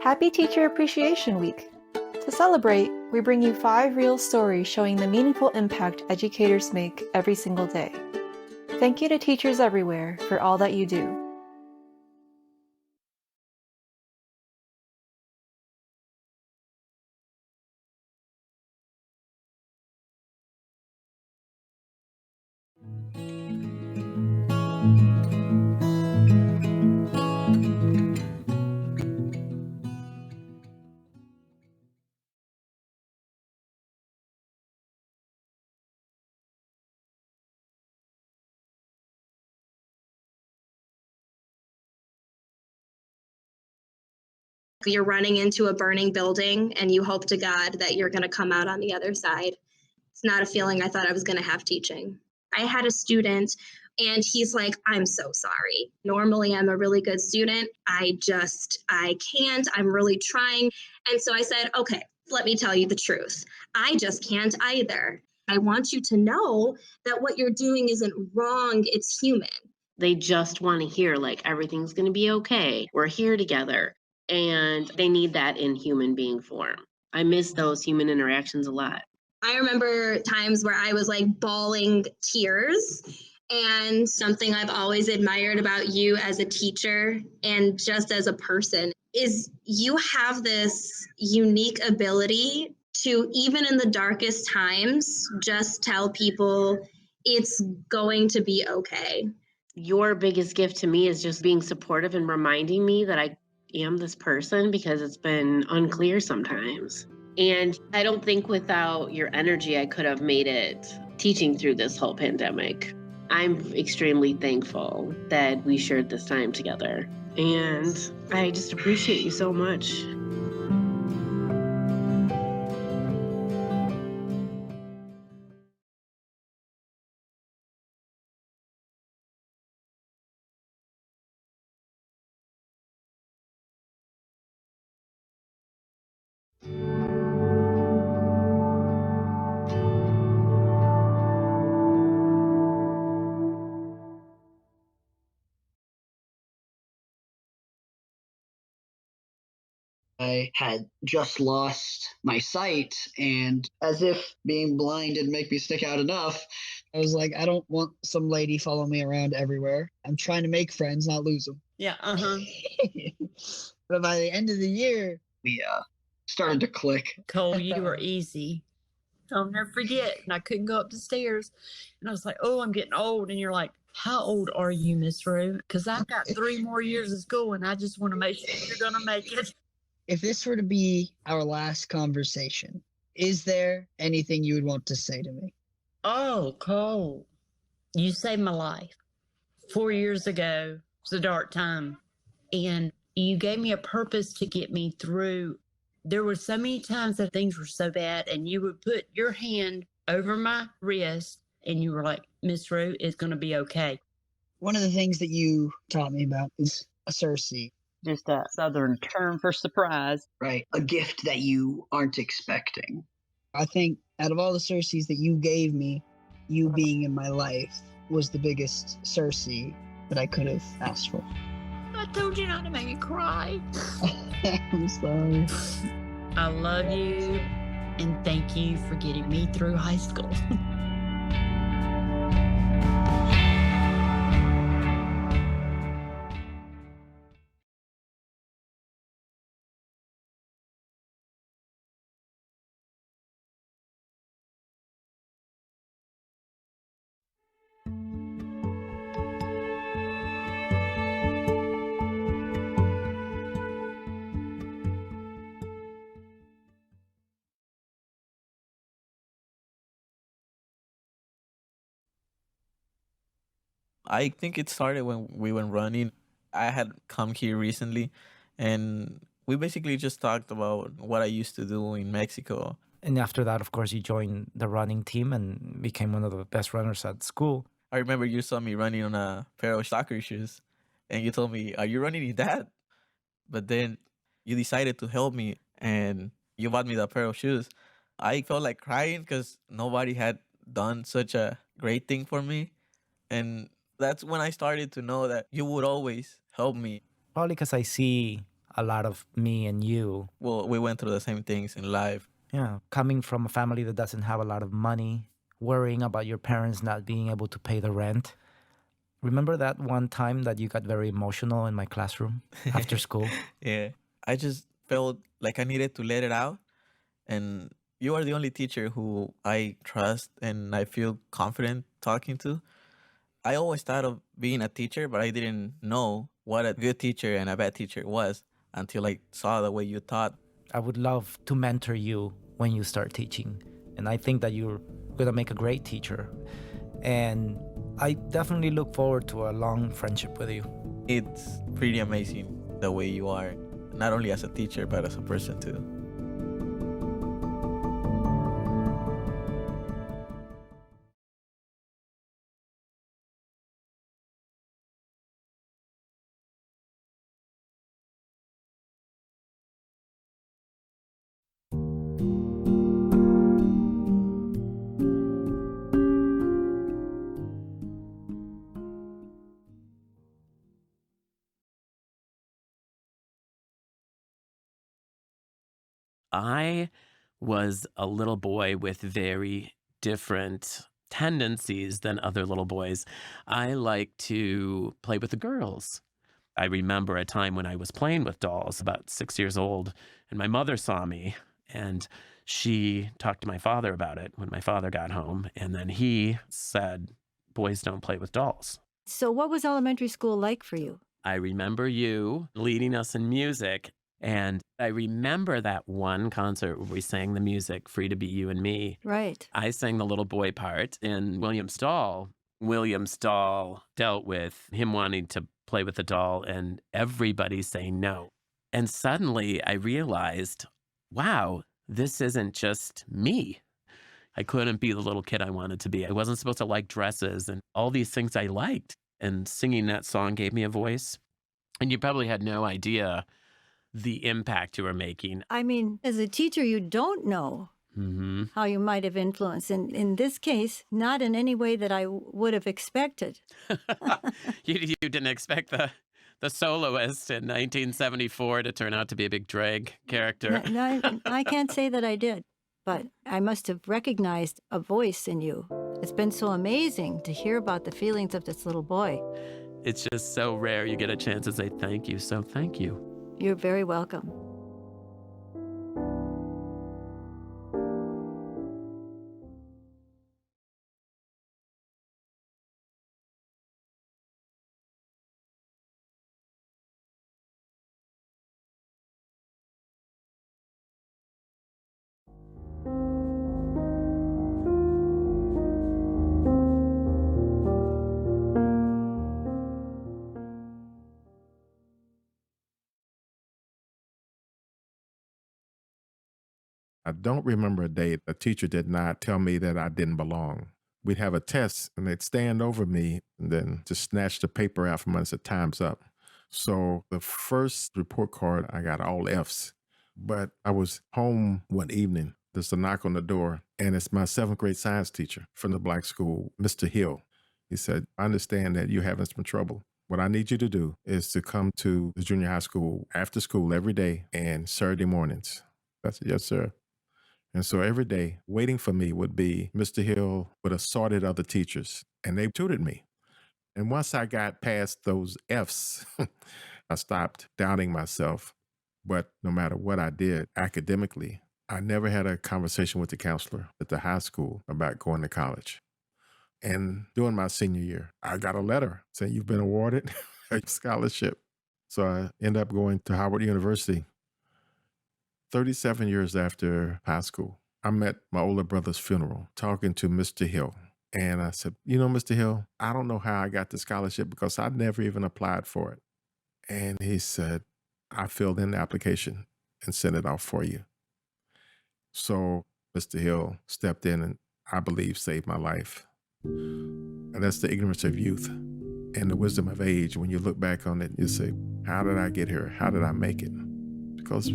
Happy Teacher Appreciation Week! To celebrate, we bring you 5 real stories showing the meaningful impact educators make every single day. Thank you to teachers everywhere for all that you do. You're running into a burning building and you hope to God that you're going to come out on the other side. It's not a feeling I thought I was going to have teaching. I had a student and he's like, I'm so sorry. Normally I'm a really good student. I can't. I'm really trying. And so I said, okay, let me tell you the truth. I just can't either. I want you to know that what you're doing isn't wrong. It's human. They just want to hear like everything's going to be okay. We're here together. And they need that in human being form. I miss those human interactions a lot. I remember times where I was like bawling tears. And something I've always admired about you as a teacher and just as a person is you have this unique ability to, even in the darkest times, just tell people it's going to be okay. Your biggest gift to me is just being supportive and reminding me that I am this person, because it's been unclear sometimes. And I don't think without your energy I could have made it teaching through this whole pandemic. I'm extremely thankful that we shared this time together. And I just appreciate you so much. I had just lost my sight, and as if being blind didn't make me stick out enough, I was like, I don't want some lady following me around everywhere. I'm trying to make friends, not lose them. Yeah, But by the end of the year, we started to click. Cole, you were easy. I'll never forget. And I couldn't go up the stairs. And I was like, oh, I'm getting old. And you're like, how old are you, Miss Rue? Because I've got 3 more years of school and I just want to make sure you're going to make it. If this were to be our last conversation, is there anything you would want to say to me? Oh, Cole, you saved my life. 4 years ago, it was a dark time. And you gave me a purpose to get me through. There were so many times that things were so bad, and you would put your hand over my wrist, and you were like, Miss Rue, it's going to be okay. One of the things that you taught me about is a Circe. Just a Southern term for surprise. Right. A gift that you aren't expecting. I think out of all the Circes that you gave me, you being in my life was the biggest Circe that I could have asked for. I told you not to make me cry. I'm sorry. I love you, and thank you for getting me through high school. I think it started when we went running. I had come here recently, and we basically just talked about what I used to do in Mexico. And after that, of course, you joined the running team and became one of the best runners at school. I remember you saw me running on a pair of soccer shoes, and you told me, "Are you running in that?" But then you decided to help me, and you bought me that pair of shoes. I felt like crying because nobody had done such a great thing for me. And that's when I started to know that you would always help me. Probably because I see a lot of me and you. Well, we went through the same things in life. Yeah, coming from a family that doesn't have a lot of money, worrying about your parents not being able to pay the rent. Remember that one time that you got very emotional in my classroom after school? Yeah. I just felt like I needed to let it out. And you are the only teacher who I trust and I feel confident talking to. I always thought of being a teacher, but I didn't know what a good teacher and a bad teacher was until I saw the way you taught. I would love to mentor you when you start teaching. And I think that you're going to make a great teacher. And I definitely look forward to a long friendship with you. It's pretty amazing the way you are, not only as a teacher, but as a person too. I was a little boy with very different tendencies than other little boys. I like to play with the girls. I remember a time when I was playing with dolls, about 6 years old, and my mother saw me, and she talked to my father about it when my father got home, and then he said, "Boys don't play with dolls." So, what was elementary school like for you? I remember you leading us in music. And I remember that one concert where we sang the music, Free to Be You and Me. Right. I sang the little boy part in William's doll. William's doll dealt with him wanting to play with the doll and everybody saying no. And suddenly I realized, wow, this isn't just me. I couldn't be the little kid I wanted to be. I wasn't supposed to like dresses and all these things I liked. And singing that song gave me a voice. And you probably had no idea the impact you were making. I mean, as a teacher, you don't know how you might have influenced. And in this case, not in any way that I would have expected. You didn't expect the soloist in 1974 to turn out to be a big drag character. No, I can't say that I did, but I must have recognized a voice in you. It's been so amazing to hear about the feelings of this little boy. It's just so rare you get a chance to say thank you, so thank you. You're very welcome. I don't remember a day a teacher did not tell me that I didn't belong. We'd have a test and they'd stand over me and then just snatch the paper out from us and say, "Time's up." So the first report card, I got all Fs. But I was home one evening. There's a knock on the door, and it's my 7th grade science teacher from the black school, Mr. Hill. He said, "I understand that you're having some trouble. What I need you to do is to come to the junior high school after school every day and Saturday mornings." I said, "Yes, sir." And so every day, waiting for me would be Mr. Hill with assorted other teachers, and they tutored me. And once I got past those Fs, I stopped doubting myself. But no matter what I did academically, I never had a conversation with the counselor at the high school about going to college. And during my senior year, I got a letter saying, "You've been awarded a scholarship." So I ended up going to Howard University. 37 years after high school, I'm at my older brother's funeral talking to Mr. Hill. And I said, "You know, Mr. Hill, I don't know how I got the scholarship because I never even applied for it." And he said, "I filled in the application and sent it off for you." So Mr. Hill stepped in and I believe saved my life. And that's the ignorance of youth and the wisdom of age. When you look back on it, you say, how did I get here? How did I make it? Because